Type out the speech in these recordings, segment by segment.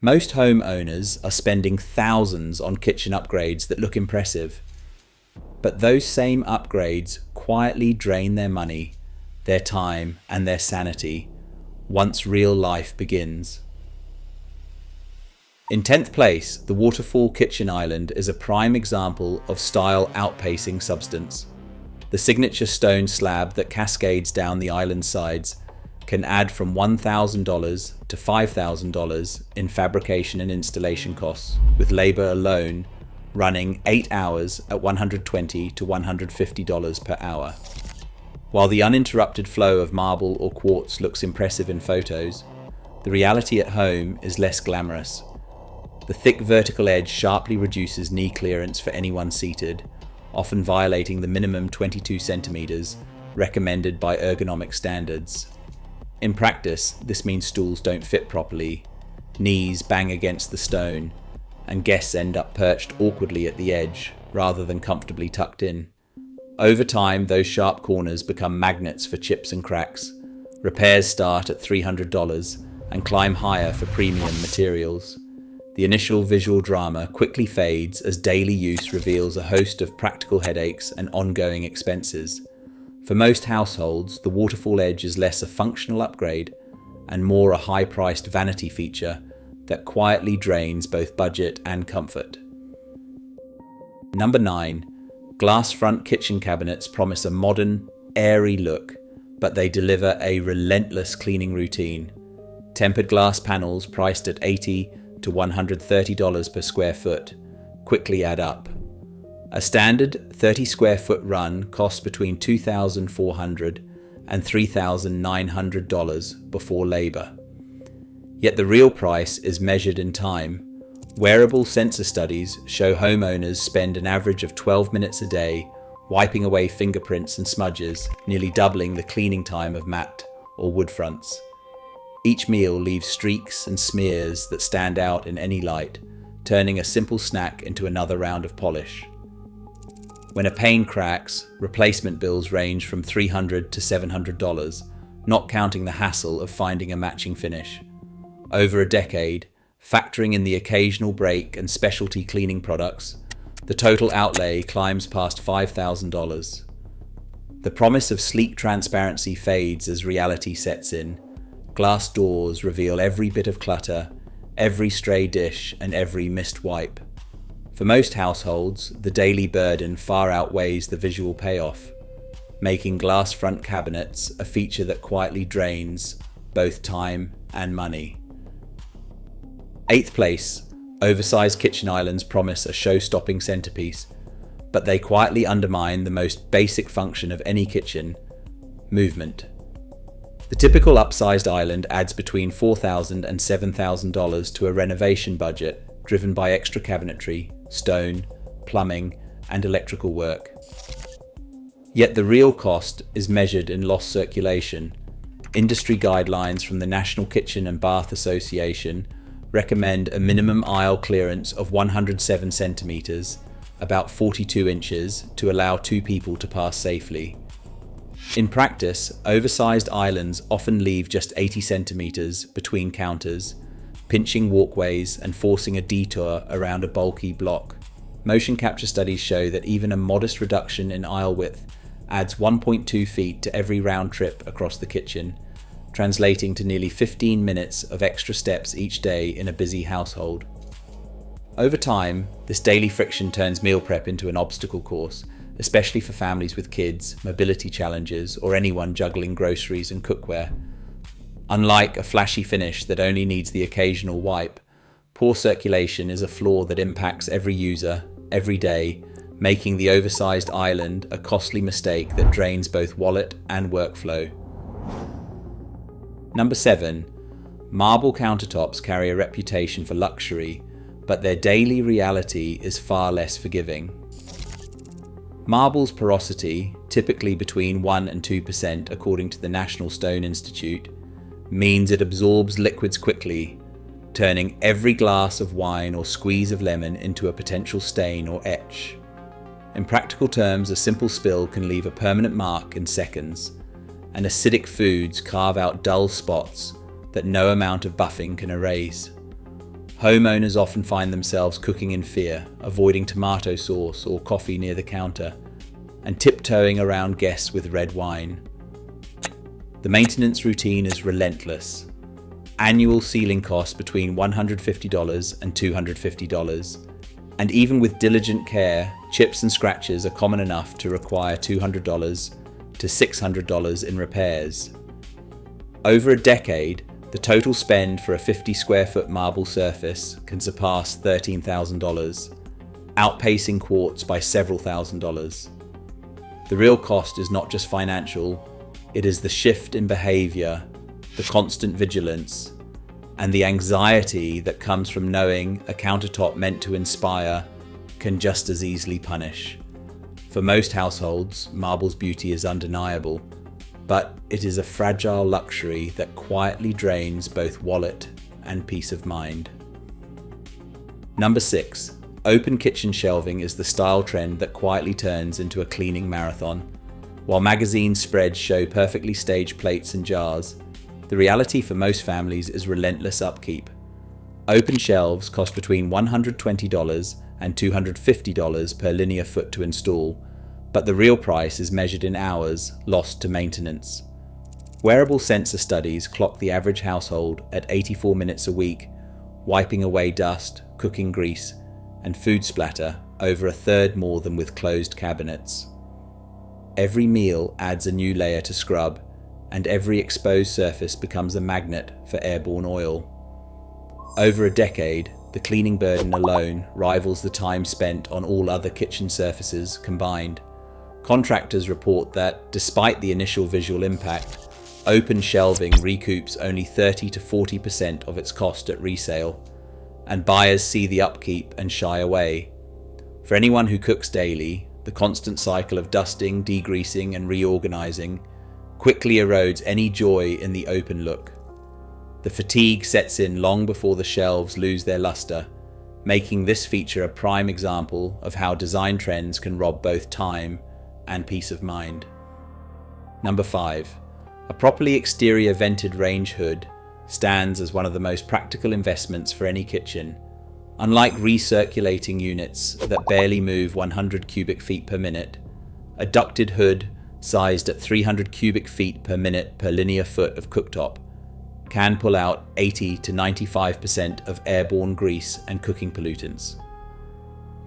Most homeowners are spending thousands on kitchen upgrades that look impressive, but those same upgrades quietly drain their money, their time, and their sanity once real life begins. In 10th place, the Waterfall kitchen island is a prime example of style outpacing substance. The signature stone slab that cascades down the island sides can add from $1,000 to $5,000 in fabrication and installation costs, with labor alone running 8 hours at $120 to $150 per hour. While the uninterrupted flow of marble or quartz looks impressive in photos, the reality at home is less glamorous. The thick vertical edge sharply reduces knee clearance for anyone seated, often violating the minimum 22 centimeters recommended by ergonomic standards. In practice, this means stools don't fit properly, knees bang against the stone, and guests end up perched awkwardly at the edge rather than comfortably tucked in. Over time, those sharp corners become magnets for chips and cracks. Repairs start at $300 and climb higher for premium materials. The initial visual drama quickly fades as daily use reveals a host of practical headaches and ongoing expenses. For most households, the waterfall edge is less a functional upgrade and more a high-priced vanity feature that quietly drains both budget and comfort. Number 9. Glass front kitchen cabinets promise a modern, airy look, but they deliver a relentless cleaning routine. Tempered glass panels priced at $80 to $130 per square foot quickly add up. A standard 30 square foot run costs between $2,400 and $3,900 before labor. Yet the real price is measured in time. Wearable sensor studies show homeowners spend an average of 12 minutes a day wiping away fingerprints and smudges, nearly doubling the cleaning time of matte or wood fronts. Each meal leaves streaks and smears that stand out in any light, turning a simple snack into another round of polish. When a pane cracks, replacement bills range from $300 to $700, not counting the hassle of finding a matching finish. Over a decade, factoring in the occasional break and specialty cleaning products, the total outlay climbs past $5,000. The promise of sleek transparency fades as reality sets in. Glass doors reveal every bit of clutter, every stray dish, and every missed wipe. For most households, the daily burden far outweighs the visual payoff, making glass front cabinets a feature that quietly drains both time and money. 8th place, oversized kitchen islands promise a show-stopping centerpiece, but they quietly undermine the most basic function of any kitchen: movement. The typical upsized island adds between $4,000 and $7,000 to a renovation budget driven by extra cabinetry, stone, plumbing, and electrical work. Yet the real cost is measured in lost circulation. Industry guidelines from the National Kitchen and Bath Association recommend a minimum aisle clearance of 107 centimeters, about 42 inches, to allow 2 people to pass safely. In practice, oversized islands often leave just 80 centimeters between counters, pinching walkways and forcing a detour around a bulky block. Motion capture studies show that even a modest reduction in aisle width adds 1.2 feet to every round trip across the kitchen, translating to nearly 15 minutes of extra steps each day in a busy household. Over time, this daily friction turns meal prep into an obstacle course, especially for families with kids, mobility challenges, or anyone juggling groceries and cookware. Unlike a flashy finish that only needs the occasional wipe, poor circulation is a flaw that impacts every user, every day, making the oversized island a costly mistake that drains both wallet and workflow. Number 7. Marble countertops carry a reputation for luxury, but their daily reality is far less forgiving. Marble's porosity, typically between 1% and 2% according to the National Stone Institute, means it absorbs liquids quickly, turning every glass of wine or squeeze of lemon into a potential stain or etch. In practical terms, a simple spill can leave a permanent mark in seconds, and acidic foods carve out dull spots that no amount of buffing can erase. Homeowners often find themselves cooking in fear, avoiding tomato sauce or coffee near the counter, and tiptoeing around guests with red wine. The maintenance routine is relentless. Annual ceiling costs between $150 and $250, and even with diligent care, chips and scratches are common enough to require $200 to $600 in repairs. Over a decade, the total spend for a 50 square foot marble surface can surpass $13,000, outpacing Quartz by several $1,000s. The real cost is not just financial, it is the shift in behavior, the constant vigilance, and the anxiety that comes from knowing a countertop meant to inspire can just as easily punish. For most households, marble's beauty is undeniable, but it is a fragile luxury that quietly drains both wallet and peace of mind. Number 6. Open kitchen shelving is the style trend that quietly turns into a cleaning marathon. While magazine spreads show perfectly staged plates and jars, the reality for most families is relentless upkeep. Open shelves cost between $120 and $250 per linear foot to install, but the real price is measured in hours lost to maintenance. Wearable sensor studies clock the average household at 84 minutes a week, wiping away dust, cooking grease, and food splatter over a third more than with closed cabinets. Every meal adds a new layer to scrub, and every exposed surface becomes a magnet for airborne oil. Over a decade, the cleaning burden alone rivals the time spent on all other kitchen surfaces combined. Contractors report that, despite the initial visual impact, open shelving recoups only 30 to 40% of its cost at resale, and buyers see the upkeep and shy away. For anyone who cooks daily, the constant cycle of dusting, degreasing, and reorganizing quickly erodes any joy in the open look. The fatigue sets in long before the shelves lose their luster, making this feature a prime example of how design trends can rob both time and peace of mind. Number 5. A properly exterior vented range hood stands as one of the most practical investments for any kitchen. Unlike recirculating units that barely move 100 cubic feet per minute, a ducted hood sized at 300 cubic feet per minute per linear foot of cooktop can pull out 80 to 95% of airborne grease and cooking pollutants.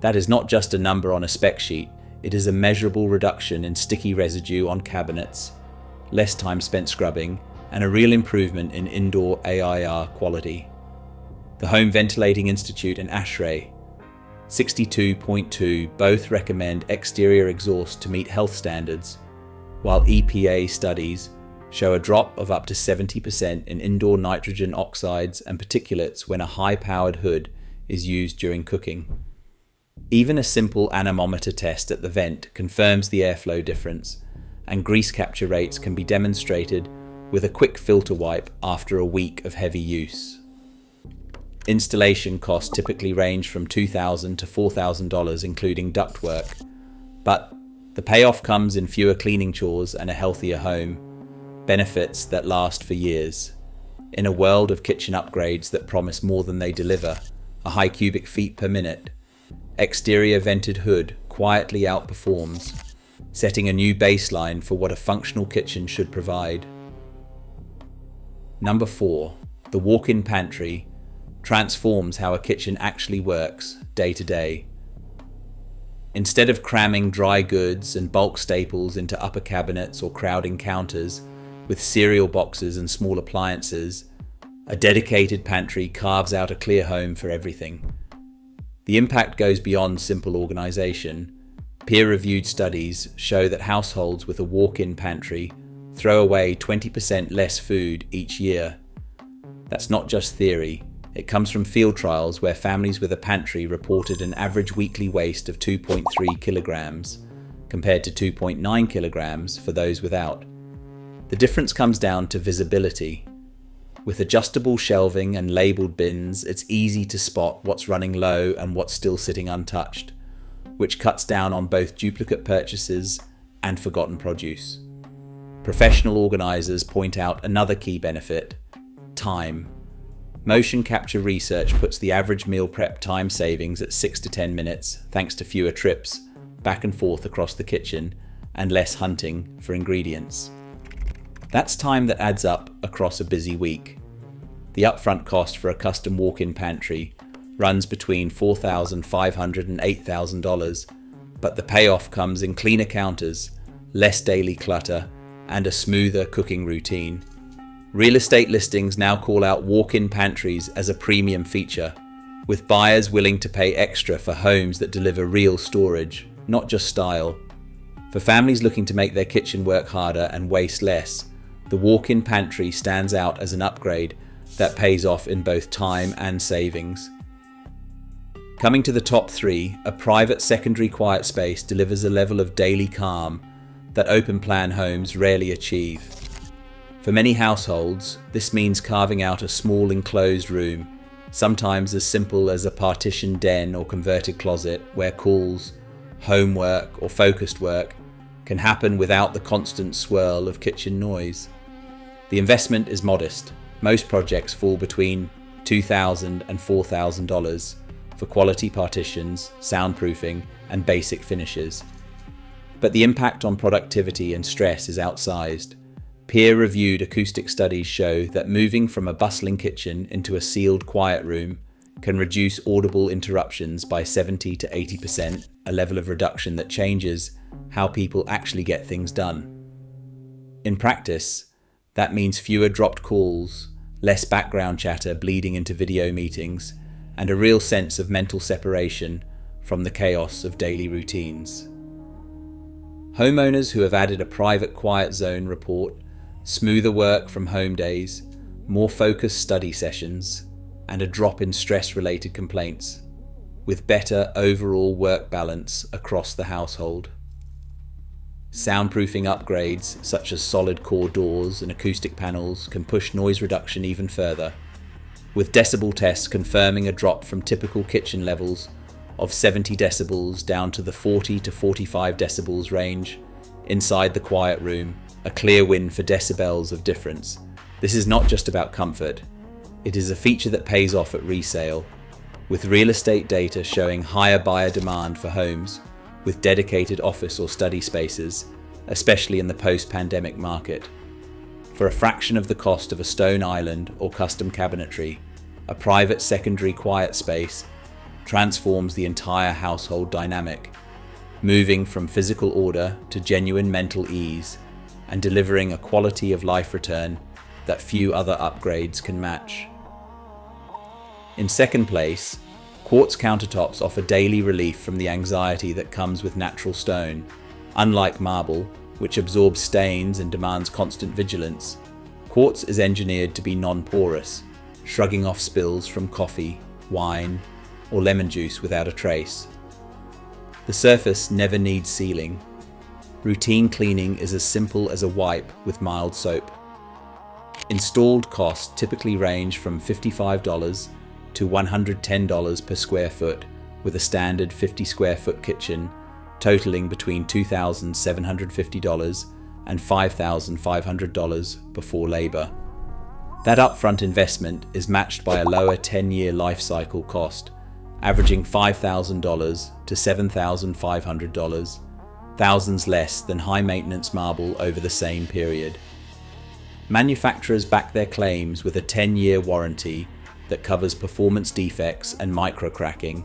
That is not just a number on a spec sheet, it is a measurable reduction in sticky residue on cabinets, less time spent scrubbing, and a real improvement in indoor AIR quality. The Home Ventilating Institute and ASHRAE 62.2 both recommend exterior exhaust to meet health standards, while EPA studies show a drop of up to 70% in indoor nitrogen oxides and particulates when a high-powered hood is used during cooking. Even a simple anemometer test at the vent confirms the airflow difference, and grease capture rates can be demonstrated with a quick filter wipe after a week of heavy use. Installation costs typically range from $2,000 to $4,000 including ductwork, but the payoff comes in fewer cleaning chores and a healthier home, benefits that last for years. In a world of kitchen upgrades that promise more than they deliver, a high cubic feet per minute, exterior vented hood quietly outperforms, setting a new baseline for what a functional kitchen should provide. Number 4. The walk-in pantry transforms how a kitchen actually works day to day. Instead of cramming dry goods and bulk staples into upper cabinets or crowding counters with cereal boxes and small appliances, a dedicated pantry carves out a clear home for everything. The impact goes beyond simple organization. Peer-reviewed studies show that households with a walk-in pantry throw away 20% less food each year. That's not just theory. It comes from field trials where families with a pantry reported an average weekly waste of 2.3 kilograms, compared to 2.9 kilograms for those without. The difference comes down to visibility. With adjustable shelving and labelled bins, it's easy to spot what's running low and what's still sitting untouched, which cuts down on both duplicate purchases and forgotten produce. Professional organisers point out another key benefit: time. Motion capture research puts the average meal prep time savings at 6 to 10 minutes, thanks to fewer trips back and forth across the kitchen and less hunting for ingredients. That's time that adds up across a busy week. The upfront cost for a custom walk-in pantry runs between $4,500 and $8,000, but the payoff comes in cleaner counters, less daily clutter, and a smoother cooking routine. Real estate listings now call out walk-in pantries as a premium feature, with buyers willing to pay extra for homes that deliver real storage, not just style. For families looking to make their kitchen work harder and waste less, the walk-in pantry stands out as an upgrade that pays off in both time and savings. Coming to the top three, a private secondary quiet space delivers a level of daily calm that open-plan homes rarely achieve. For many households, this means carving out a small enclosed room, sometimes as simple as a partitioned den or converted closet, where calls, homework, or focused work can happen without the constant swirl of kitchen noise. The investment is modest. Most projects fall between $2,000 and $4,000 for quality partitions, soundproofing, and basic finishes. But the impact on productivity and stress is outsized. Peer-reviewed acoustic studies show that moving from a bustling kitchen into a sealed quiet room can reduce audible interruptions by 70 to 80%, a level of reduction that changes how people actually get things done. In practice, that means fewer dropped calls, less background chatter bleeding into video meetings, and a real sense of mental separation from the chaos of daily routines. Homeowners who have added a private quiet zone report smoother work from home days, more focused study sessions, and a drop in stress-related complaints, with better overall work balance across the household. Soundproofing upgrades such as solid core doors and acoustic panels can push noise reduction even further, with decibel tests confirming a drop from typical kitchen levels of 70 decibels down to the 40 to 45 decibels range inside the quiet room, a clear win for decibels of difference. This is not just about comfort. It is a feature that pays off at resale, with real estate data showing higher buyer demand for homes with dedicated office or study spaces, especially in the post-pandemic market. For a fraction of the cost of a stone island or custom cabinetry, a private secondary quiet space transforms the entire household dynamic, moving from physical order to genuine mental ease and delivering a quality of life return that few other upgrades can match. In second place, Quartz countertops offer daily relief from the anxiety that comes with natural stone. Unlike marble, which absorbs stains and demands constant vigilance, Quartz is engineered to be non-porous, shrugging off spills from coffee, wine, or lemon juice without a trace. The surface never needs sealing. Routine cleaning is as simple as a wipe with mild soap. Installed costs typically range from $55 to $110 per square foot, with a standard 50 square foot kitchen totaling between $2,750 and $5,500 before labor. That upfront investment is matched by a lower 10-year life cycle cost, averaging $5,000 to $7,500, thousands less than high-maintenance marble over the same period. Manufacturers back their claims with a 10-year warranty that covers performance defects and microcracking,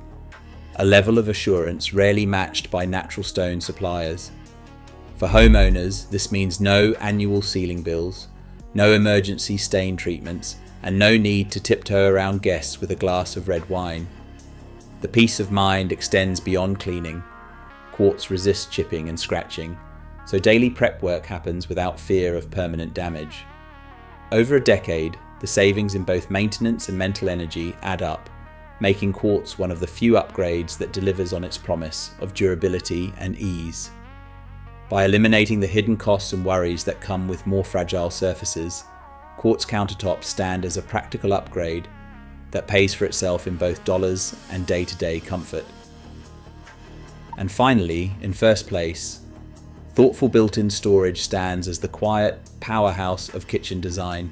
a level of assurance rarely matched by natural stone suppliers. For homeowners, this means no annual sealing bills, no emergency stain treatments, and no need to tiptoe around guests with a glass of red wine. The peace of mind extends beyond cleaning. Quartz resists chipping and scratching, so daily prep work happens without fear of permanent damage. Over a decade, the savings in both maintenance and mental energy add up, making Quartz one of the few upgrades that delivers on its promise of durability and ease. By eliminating the hidden costs and worries that come with more fragile surfaces, Quartz countertops stand as a practical upgrade that pays for itself in both dollars and day-to-day comfort. And finally, in first place, thoughtful built-in storage stands as the quiet powerhouse of kitchen design.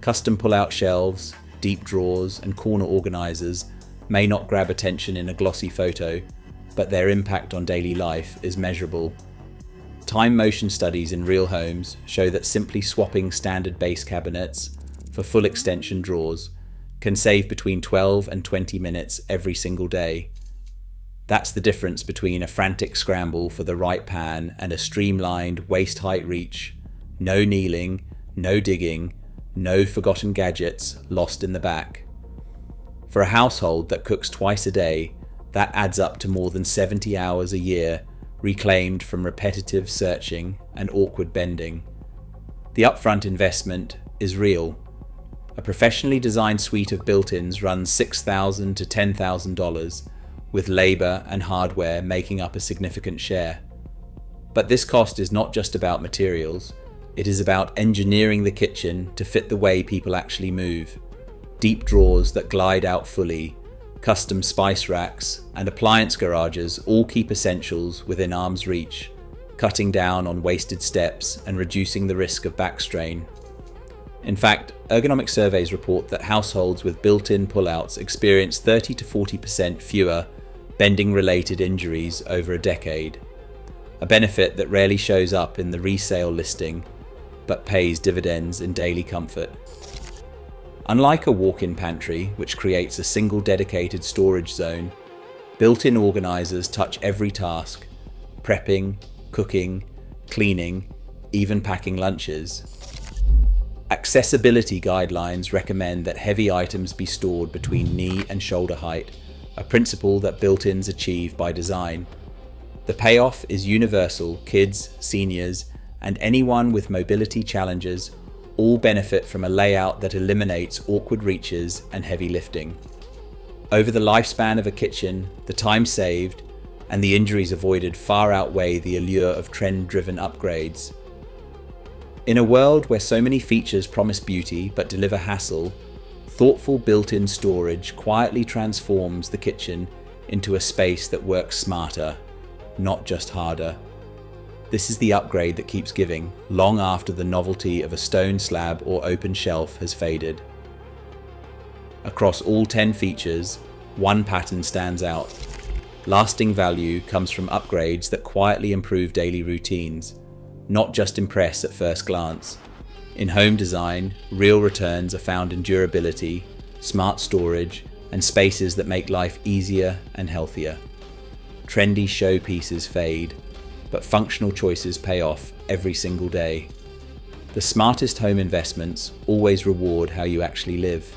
Custom pull-out shelves, deep drawers, and corner organizers may not grab attention in a glossy photo, but their impact on daily life is measurable. Time motion studies in real homes show that simply swapping standard base cabinets for full extension drawers can save between 12 and 20 minutes every single day. That's the difference between a frantic scramble for the right pan and a streamlined waist-height reach. No kneeling, no digging, no forgotten gadgets lost in the back. For a household that cooks twice a day, that adds up to more than 70 hours a year reclaimed from repetitive searching and awkward bending. The upfront investment is real. A professionally designed suite of built-ins runs $6,000 to $10,000, with labor and hardware making up a significant share. But this cost is not just about materials, it is about engineering the kitchen to fit the way people actually move. Deep drawers that glide out fully, custom spice racks, and appliance garages all keep essentials within arm's reach, cutting down on wasted steps and reducing the risk of back strain. In fact, ergonomic surveys report that households with built-in pullouts experience 30 to 40% fewer bending-related injuries over a decade, a benefit that rarely shows up in the resale listing, but pays dividends in daily comfort. Unlike a walk-in pantry, which creates a single dedicated storage zone, built-in organizers touch every task: prepping, cooking, cleaning, even packing lunches. Accessibility guidelines recommend that heavy items be stored between knee and shoulder height, a principle that built-ins achieve by design. The payoff is universal. Kids, seniors, and anyone with mobility challenges all benefit from a layout that eliminates awkward reaches and heavy lifting. Over the lifespan of a kitchen, the time saved and the injuries avoided far outweigh the allure of trend-driven upgrades. In a world where so many features promise beauty but deliver hassle, thoughtful built-in storage quietly transforms the kitchen into a space that works smarter, not just harder. This is the upgrade that keeps giving, long after the novelty of a stone slab or open shelf has faded. Across all 10 features, one pattern stands out. Lasting value comes from upgrades that quietly improve daily routines, not just impress at first glance. In home design, real returns are found in durability, smart storage, and spaces that make life easier and healthier. Trendy showpieces fade, but functional choices pay off every single day. The smartest home investments always reward how you actually live.